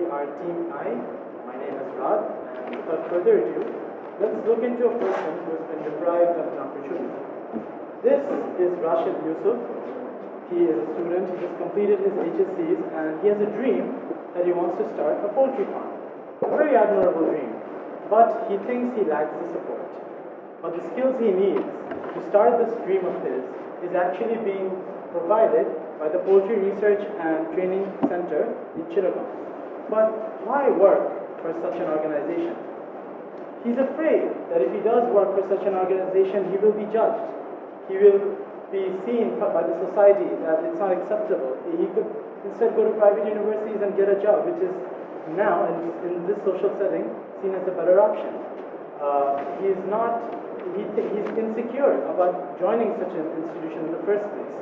We are Team I. My name is Rad, and without further ado, let's look into a person who has been deprived of an opportunity. This is Rashid Yusuf. He is a student, he just completed his HSCs, and he has a dream that he wants to start a poultry farm. A very admirable dream, but he thinks he lacks the support. But the skills he needs to start this dream of his is actually being provided by the Poultry Research and Training Center in Chittagong. But why work for such an organization? He's afraid that if he does work for such an organization, he will be judged. He will be seen by the society that it's not acceptable. He could instead go to private universities and get a job, which is now, in this social setting, seen as a better option. He's insecure about joining such an institution in the first place.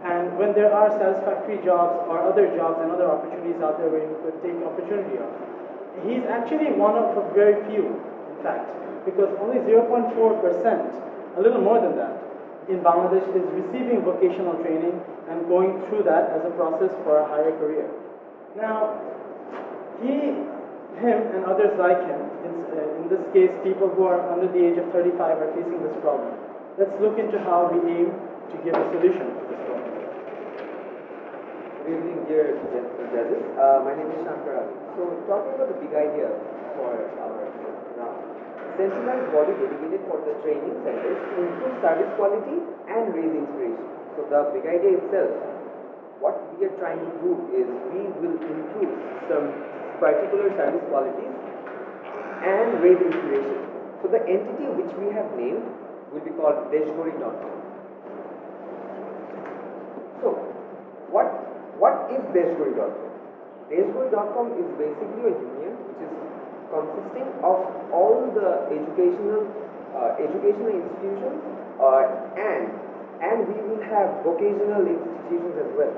And when there are satisfactory jobs or other jobs and other opportunities out there where you could take opportunity of, he's actually one of a very few, in fact, because only 0.4%, a little more than that, in Bangladesh is receiving vocational training and going through that as a process for a higher career. Now, him and others like him, in this case people who are under the age of 35 are facing this problem. Let's look into how we aim to give a solution to this problem. Good evening, dear judges. My name is Shankar. So, talking about the big idea for our round, centralized body dedicated for the training centers to improve service quality and raise inspiration. So, the big idea itself, what we are trying to do is we will improve some particular service qualities and raise inspiration. So, the entity which we have named will be called deshgori.com. So, what is deshgori.com? Deshgori.com is basically a union which is consisting of all the educational institutions and we will have vocational institutions as well.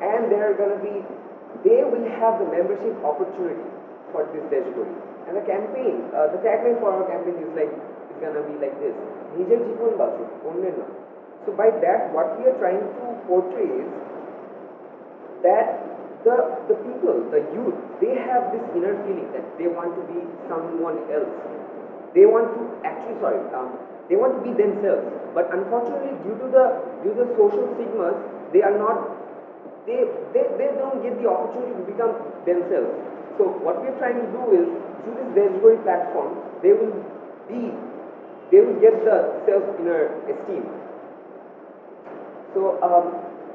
And they will have the membership opportunity for this dashgori. And the campaign, the tagline for our campaign is gonna be like this: Nijer Jibon Bacho, Onner Na. So by that, what we are trying to portray is that the people, the youth, they have this inner feeling that they want to be someone else. They want to they want to be themselves. But unfortunately, due to the social stigmas, they are not. They don't get the opportunity to become themselves. So what we are trying to do is through this dashgori platform, they will get the self inner esteem. So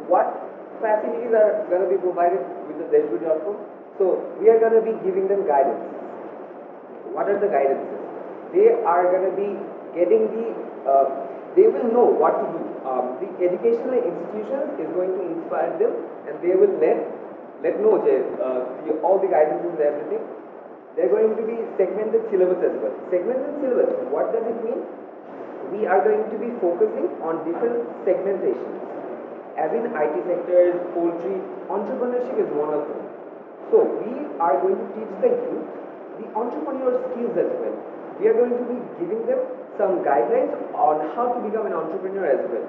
what facilities are going to be provided with the dashgori.com? So we are going to be giving them guidance. What are the guidances? They are going to be getting they will know what to do. The educational institution is going to inspire them, and they will let know all the guidances and everything. They are going to be segmented syllabus as well. Segmented syllabus, what does it mean? We are going to be focusing on different segmentations. As in IT sectors, poultry, entrepreneurship is one of them. So we are going to teach the youth the entrepreneur skills as well. We are going to be giving them some guidelines on how to become an entrepreneur as well.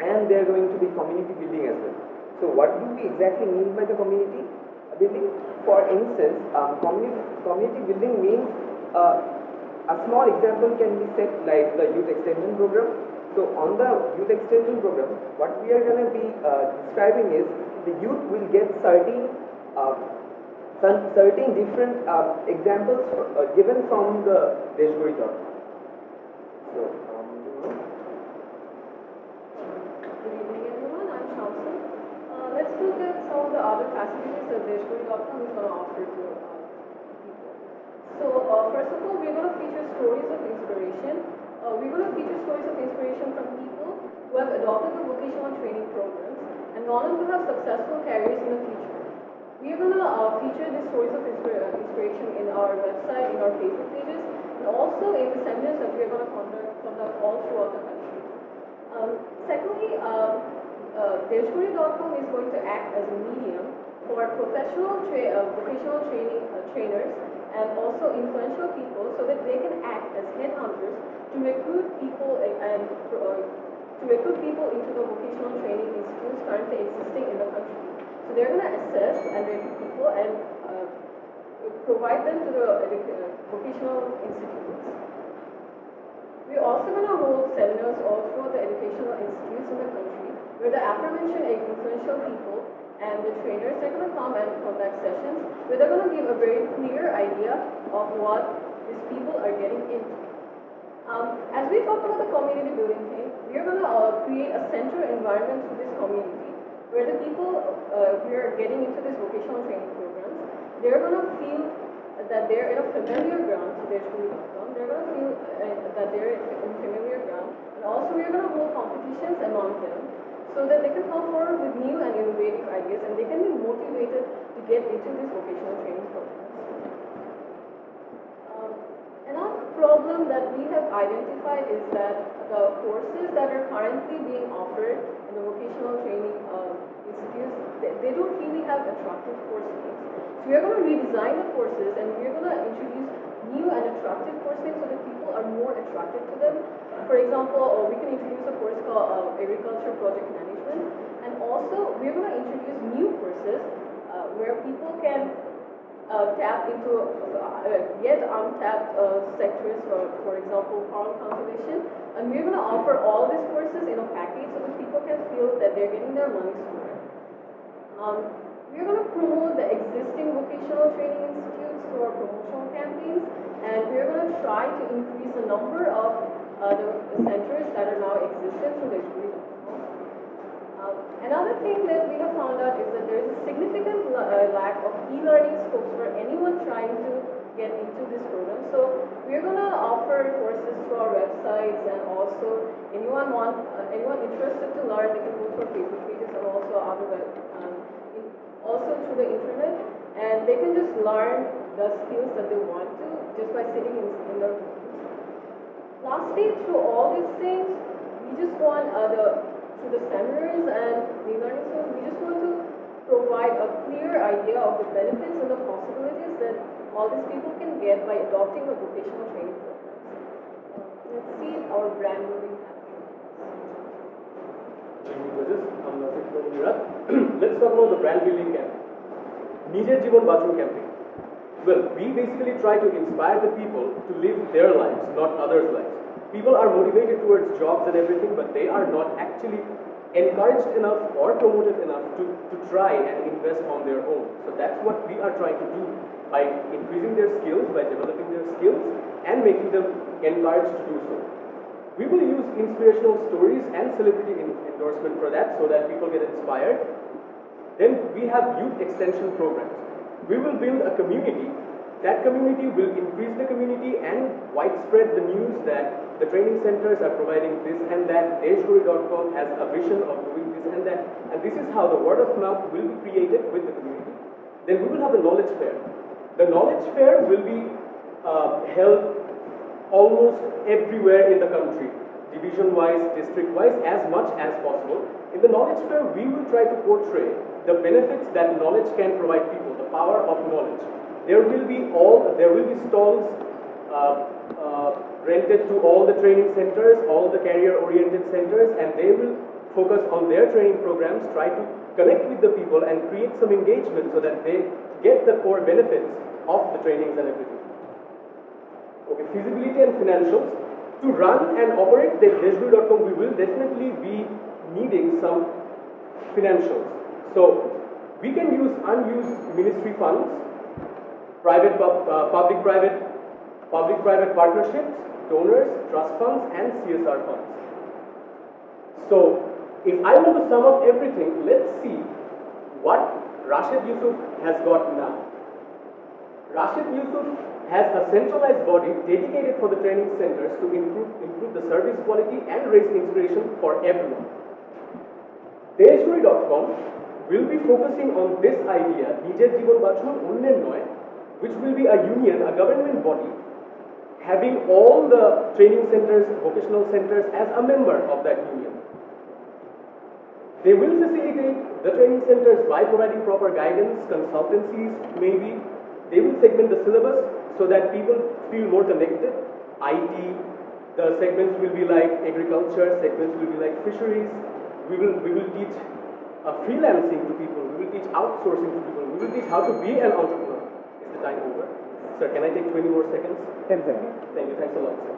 And they are going to be community building as well. So what do we exactly mean by the community building? For instance, community building means a small example can be set like the youth extension program. So on the youth extension program, what we are going to be describing is the youth will get certain different examples given from the dashgori.com. So, Good evening, everyone. I'm Shamsu. Let's look at some of the other facilities that dashgori.com is going to offer to people. So, first of all, we're going to feature stories of inspiration. We're going to feature stories of inspiration from people who have adopted the vocational training programs and gone on to have successful careers in the future. We are going to feature these stories of inspiration in our website, in our Facebook pages, and also in the seminars that we are going to conduct all throughout the country. Secondly, dashgori.com is going to act as a medium for professional vocational trainers and also influential people, so that they can act as headhunters to recruit people into the vocational training institutes currently existing in the country. So they're going to assess and recruit people and provide them to the vocational institutes. We're also going to hold seminars all throughout the educational institutes in the country, where the aforementioned influential people and the trainers are going to come and conduct sessions where they're going to give a very clear idea of what these people are getting into. As we talked about the community building thing, we're going to create a center environment to this community where the people who are getting into these vocational training programs, they're going to feel that they're in a familiar ground to their school.com. They're going to feel that they're in familiar ground. And also we're going to hold competitions among them so that they can come forward with new and innovative ideas and they can be motivated to get into these vocational training programs. Another problem that we have identified is that the courses that are currently being offered in the vocational training institutes, they don't really have attractive course names. So we are going to redesign the courses and we are going to introduce new and attractive course names so that people are more attracted to them. For example, we can introduce a course called Agriculture Project Management, and also we are going to introduce new courses where people can tap into yet untapped sectors, for example, farm cultivation, and we're going to offer all these courses in a package so that people can feel that they're getting their money's worth. We're going to promote the existing vocational training institutes through our promotional campaigns, and we're going to try to increase the number of the centers that are now existent through the degree.com. Another thing that we have found out is that there is a significant lack of e-learning scopes for anyone trying to get into this program. So we're going to offer courses through our websites, and also anyone interested to learn, they can go to our Facebook pages and also other also through the internet, and they can just learn the skills that they want to just by sitting in their homes. Lastly, through all these things, we just want through the seminars and the learning source, we just want to provide a clear idea of the benefits and the possibilities that all these people can get by adopting a vocational training program. Let's see our brand building campaign. Thank you, judges. I'm Nasir from Gujarat. Let's talk about the brand building campaign. Nijer Jeevan Bachoo campaign. Well, we basically try to inspire the people to live their lives, not others' lives. People are motivated towards jobs and everything, but they are not actually encouraged enough or promoted enough to try and invest on their own. So that's what we are trying to do by increasing their skills, by developing their skills, and making them encouraged to do so. We will use inspirational stories and celebrity endorsement for that so that people get inspired. Then we have youth extension programs. We will build a community. That community will increase the community and widespread the news that the training centers are providing this and that. Deshguri.com has a vision of doing this and that. And this is how the word of mouth will be created with the community. Then we will have the knowledge fair. The knowledge fair will be held almost everywhere in the country, division-wise, district-wise, as much as possible. In the knowledge fair, we will try to portray the benefits that knowledge can provide people, the power of knowledge. There will be stalls rented to all the training centers, all the career-oriented centers, and they will focus on their training programs, try to connect with the people and create some engagement so that they get the core benefits of the trainings and everything. Okay, feasibility and financials. To run and operate the Deshguri.com, we will definitely be needing some financials. So we can use unused ministry funds, public-private partnerships, donors, trust funds, and CSR funds. So if I want to sum up everything, let's see what Rashid Yusuf has got now. Rashid Yusuf has a centralized body dedicated for the training centers to improve the service quality and raise inspiration for everyone. Deshguri.com will be focusing on this idea, Nijer Jeevan Bachoo Unnayan Noy, which will be a union, a government body, having all the training centers, vocational centers as a member of that union. They will facilitate the training centers by providing proper guidance, consultancies, maybe. They will segment the syllabus so that people feel more connected. IT, the segments will be like agriculture, segments will be like fisheries. We will teach freelancing to people. We will teach outsourcing to people. We will teach how to be an entrepreneur. the time over. Sir, can I take 20 more seconds? 10 seconds. Thank you. Thanks a lot, sir.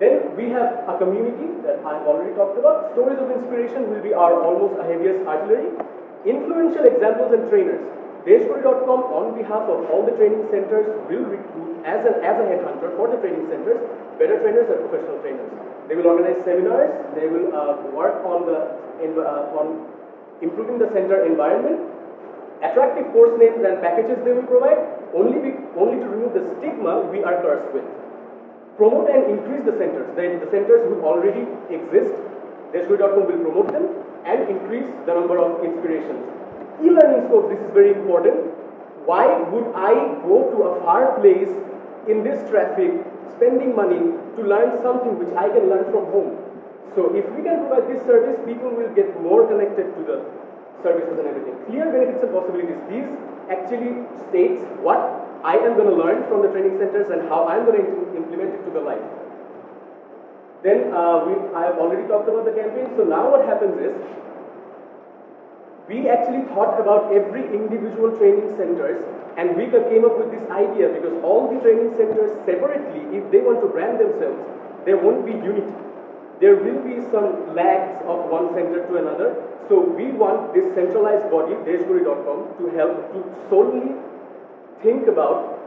Then we have a community that I've already talked about. Stories of inspiration will be our almost heaviest artillery. Influential examples and trainers. Deshguri.com on behalf of all the training centers will recruit as a headhunter for the training centers, better trainers and professional trainers. They will organize seminars. They will work on on improving the center environment. Attractive course names and packages they will provide only to remove the stigma we are cursed with. Promote and increase the centers. The centers will already exist. Deshguri.com will promote them and increase the number of inspirations. E-learning scope, this is very important. Why would I go to a far place in this traffic, spending money to learn something which I can learn from home? So if we can provide this service, people will get more connected to the services and everything. Clear benefits and possibilities. These actually states what I am going to learn from the training centers and how I am going to implement it to the life. Then I have already talked about the campaign. So now what happens is, we actually thought about every individual training centers and we came up with this idea because all the training centers separately, if they want to brand themselves, there won't be unity. There will be some lags of one center to another. So we want this centralized body, Deshguri.com, to help to solely think about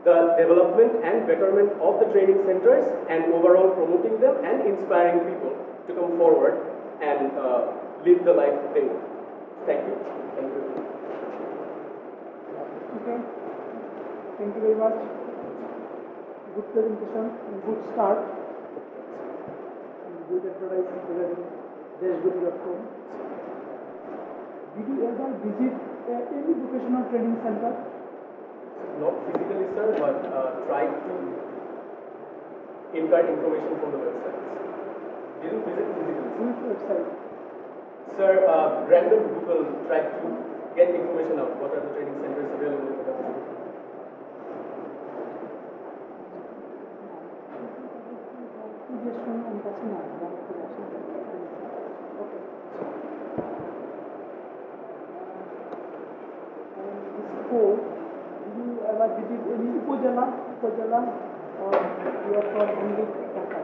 the development and betterment of the training centers and overall promoting them and inspiring people to come forward and live the life they want. Thank you. Thank you. Okay. Thank you very much. Good presentation and good start. And good advertising regarding Deshguri.com. Did you ever visit any vocational training center? Not physically, sir, but try to impart information from the websites. Didn't visit physically. Which website? Sir, random Google tried to get information out. What are the training centers available in the country? Okay. Before, did you ever visit any Upajala, or you are from only Dhaka?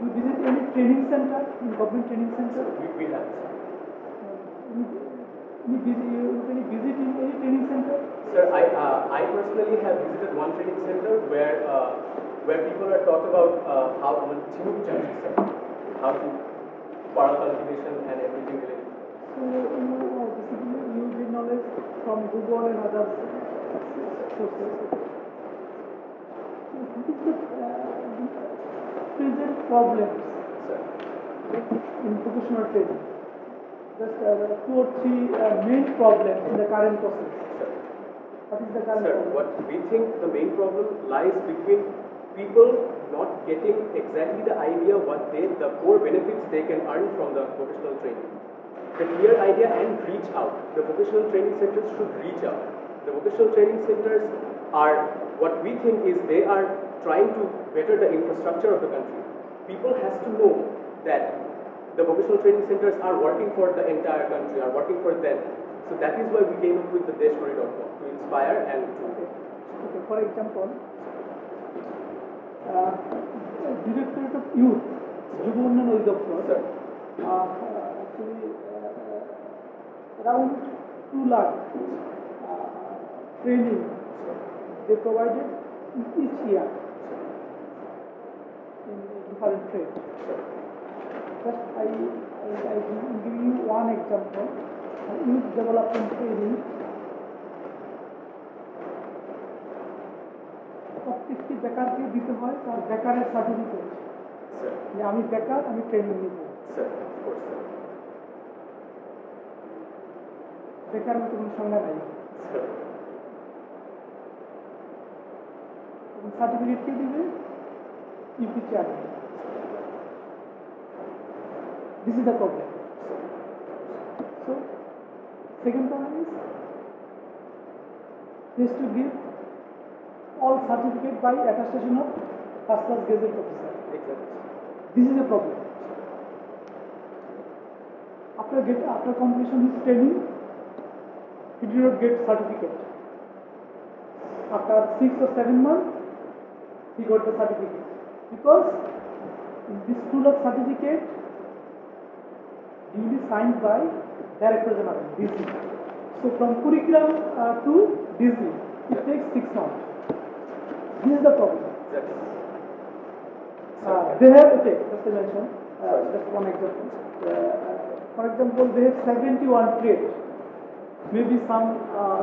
You visit any training center, government training center? We have. Any visit in any training center? Sir, I personally have visited one training center where people are taught about how how to power cultivation and everything related. So basically you get knowledge from Google and other sources. What is the present problems in vocational training? Just 2 or 3 main problems in the current process. What is the current problem? What we think the main problem lies between people not getting exactly the idea what the core benefits they can earn from the vocational training. The clear idea and reach out. The vocational training centers should reach out. The vocational training centers are, what we think is they are trying to better the infrastructure of the country. People has to know that the vocational training centers are working for the entire country, are working for them. So that is why we came up with the Deshguri.com, to inspire and to... Okay. For example, Directorate of Youth, Yuva Unnayan Adhikar, actually around 2 lakh training they provided each year in different trades. Just I will give you one example. Youth development training. প্রত্যেকটি বেকারকে দিতে হয় তার বেকারের certificate, যে আমি বেকার, আমি training নিব। বেকারের কোনো সংজ্ঞা নাই। সার্টিফিকেট কে দিবে? UP chairman. This is the problem. So, second problem is this to give all certificate by attestation of first class gazette officer. This is a problem. After completion of training, he did not get certificate. After 6 or 7 months, he got the certificate. Because this 2 lakh certificate duly signed by Director General, DC. So from curriculum to DC, it takes 6 months. This is the problem. They have, okay, just to mention, just one example. For example, they have 71 trades. Maybe some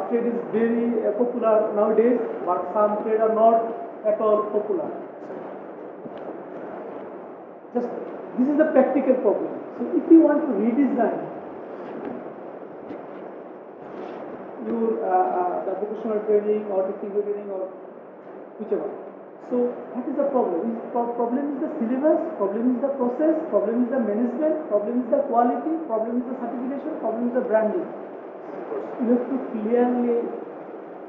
trade is very popular nowadays, but some trade are not at all popular. Just this is the practical problem. So if you want to redesign your the vocational training or technical training or whichever, so what is the problem? Problem is the syllabus, problem is the process, problem is the management, problem is the quality, problem is the certification, problem is the branding. You have to clearly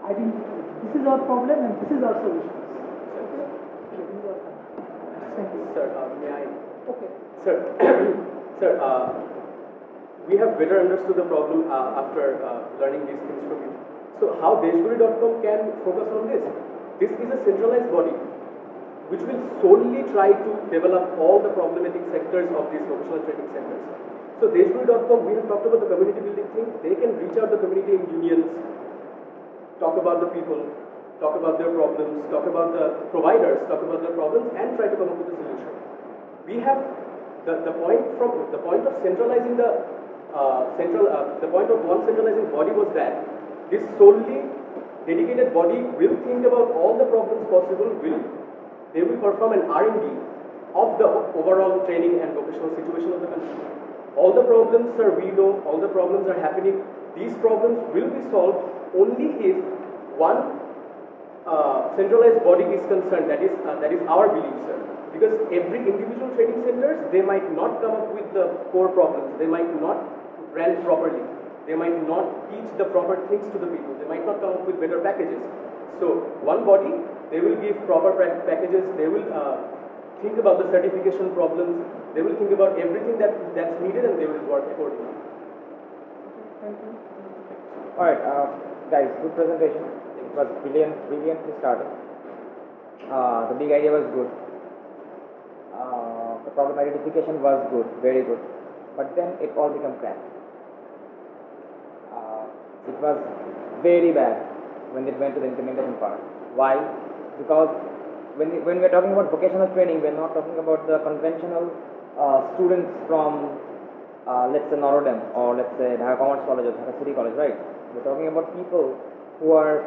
identify this is our problem and this is our solution. Thank you. Sir, may I? Okay. Sir, sir, we have better understood the problem after learning these things from you. So, how deshguri.com can focus on this? This is a centralized body which will solely try to develop all the problematic sectors of these vocational training centers. So, deshguri.com, we have talked about the community building thing. They can reach out the community in unions, talk about the people, talk about their problems, talk about the providers, talk about their problems, and try to come up with a solution. We have the point of centralizing the point of one centralizing body was that this solely dedicated body will think about all the problems possible. They will perform an R&D of the overall training and vocational situation of the country. All the problems, sir, we know, all the problems are happening. These problems will be solved only if one centralized body is concerned. That is our belief, sir. Because every individual training centers, they might not come up with the core problems. They might not brand properly. They might not teach the proper things to the people. They might not come up with better packages. So one body, they will give proper packages. They will think about the certification problems. They will think about everything that's needed, and they will work accordingly. Thank you. All right, guys, good presentation. It was brilliantly started. The big idea was good. The problem identification was good, very good. But then it all became crap. It was very bad when it went to the implementation part. Why? Because when we are talking about vocational training, we are not talking about the conventional students from let's say Narodem or let's say Dhaka Commerce College or Dhaka City College, right? We are talking about people who are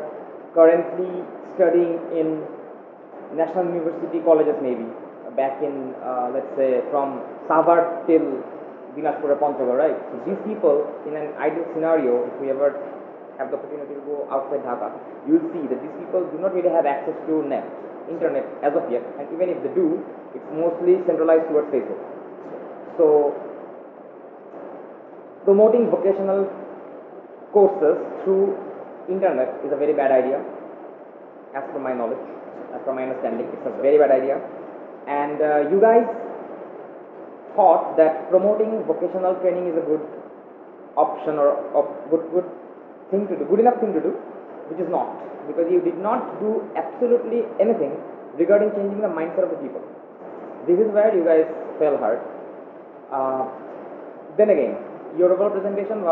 currently studying in national university colleges, maybe back in let's say from Savar till Dinajpur or Panchgoro, right? So these people, in an ideal scenario, if we ever have the opportunity to go outside Dhaka, you will see that these people do not really have access to internet as of yet, and even if they do, it's mostly centralized towards Facebook. So promoting vocational courses through internet is a very bad idea, as per my knowledge, as per my understanding. It's a very bad idea. And you guys thought that promoting vocational training is a good option or a good thing to do, good enough thing to do, which is not, because you did not do absolutely anything regarding changing the mindset of the people. This is where you guys fell hard. Then again, your overall presentation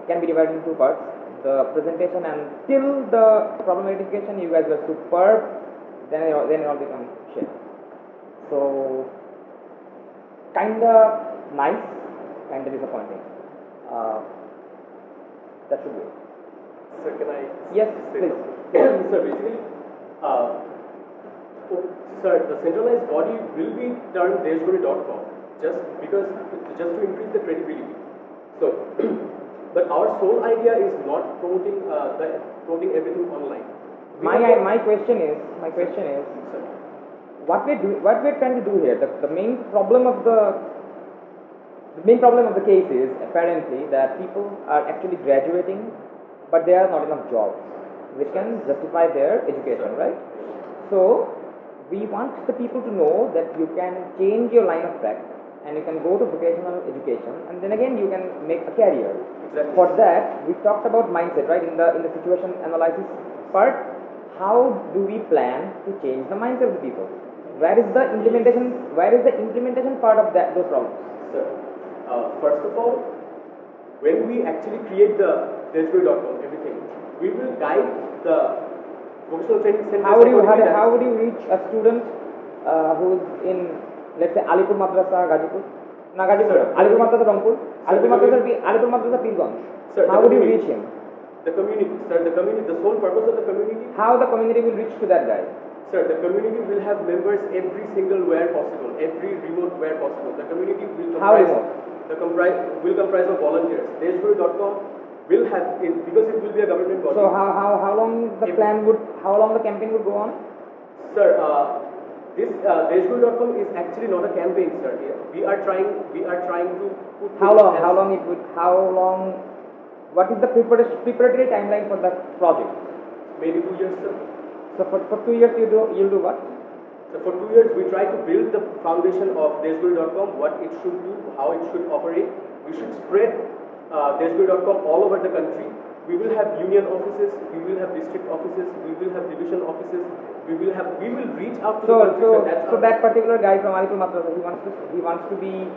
can be divided in two parts. The presentation and till the problem identification, you guys were superb. Then it all become shit. So kinda nice, kinda disappointing. That should be it. Sir, can I? Yes, say please. something? Sir, basically, sir, the centralized body will be turned deshguri.com just to increase the credibility. So, but our sole idea is not promoting everything online. My question is, Sir, what we're trying to do here. The main problem of the case is apparently that people are actually graduating, but there are not enough jobs which can justify their education, right? So we want the people to know that you can change your line of track and you can go to vocational education, and then again you can make a career. Exactly. For that, we talked about mindset, right? In the situation analysis part, how do we plan to change the mindset of the people? Where is the implementation? Where is the implementation part of those problems? Sir, first of all, when we actually create the dashboard.com, everything, we will guide the vocational training center. How would you reach a student who's in, let's say, Alipur Madrasa, Gajipur? No, Gajipur. Alipur Madrasa, Rangpur. Alipur Madrasa, Pirganj. Sir, how would you reach him? The community, sir. The community. The sole purpose of the community. How the community will reach to that guy? Sir, the community will have members every single where possible, every remote where possible. The community will comprise. How remote? Will comprise of volunteers. Dashboard.com will have because it will be a government body. So how long the campaign would go on? Sir, this dashboard.com is actually not a campaign, sir. We are trying to put. How long? What is the preparatory timeline for the project? Maybe 2 years, sir. So for 2 years you'll do what? So for 2 years we try to build the foundation of dashboard.com, what it should do, how it should operate. We should spread dashboard.com all over the country. We will have union offices, we will have district offices, we will have division offices. We will reach out to the country. So that particular guy from Alipur Madrasa, he wants to be,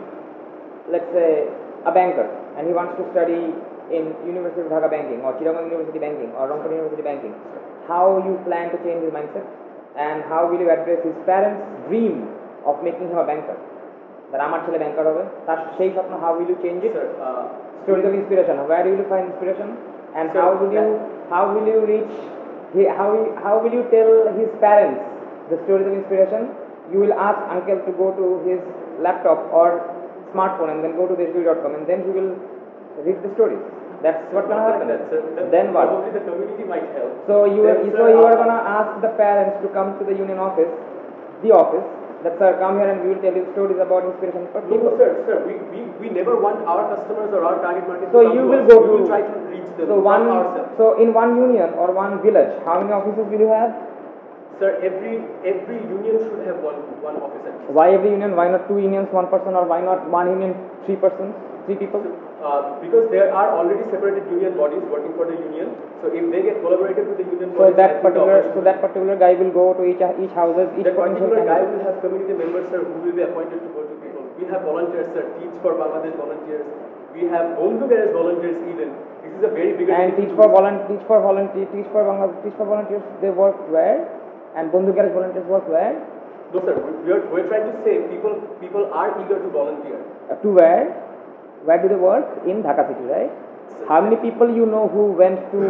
let's say, a banker, and he wants to study in University of Dhaka banking, or Chittagong University banking, or Rangpur University banking. How you plan to change his mindset, and how will you address his parents' dream of making him a banker? That আমার ছেলে banker হবে, তার সেই স্বপ্ন, how will you change it? Sir, stories of inspiration. Where do you find inspiration? And sir, how will you reach? How will you tell his parents the stories of inspiration? You will ask uncle to go to his laptop or smartphone and then go to dashboard.com, and then he will read the stories. That's what's gonna happen. Then what? Probably the community might help. So you are gonna ask the parents to come to the union office, that sir, come here and we will tell you stories about inspiration for people. No, sir, we never want our customers or our target market. So you will go to. We will try to reach them ourselves. So in one union or one village, how many offices will you have? Sir, every union should have one office. Why every union? Why not 2 unions, 1 person, or why not 1 union, 3 persons, 3 people? Because there are already separated union bodies working for the union. So if they get collaborated with the union So bodies, that particular guy will go to each houses, each that particular guy candidate. will have community members, sir, who will be appointed to go to people. We have volunteers, sir, Teach for Bangladesh volunteers. We have undergraduate volunteers even. This is a very big. And Teach for volunteers, they work where? And Bandhu-Garage volunteers work where? No, sir. We're trying to say people are eager to volunteer. To where? Where do they work? In Dhaka city, right? How many people you know who went to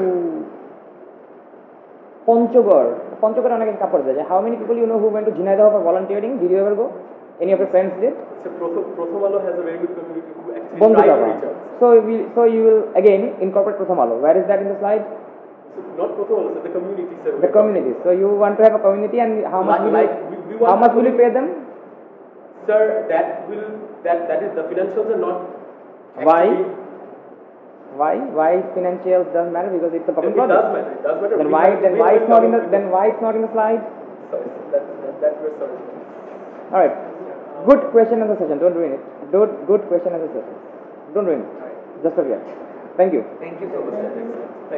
Panchagor? Panchagor অনেক কাপড় যায়. How many people you know who went to Jhinaidah for volunteering? Did you ever go? Any of your friends did? So Prothomalo has a very good community who actually try to reach out. So you will again incorporate Prothomalo. Where is that in the slide? So not Prothomalo, sir, the community, sir. The community. So you want to have a community, and how much will you pay them? Sir, that is the financials are not. Why financials doesn't matter? Because it's a public project. It does matter. Then why it's not in the slide? Sorry, that we're sorry. All right. Good question as a session. Don't ruin it. Good question as a session. Don't ruin it. Just forget. Thank you. Thank you so much, sir.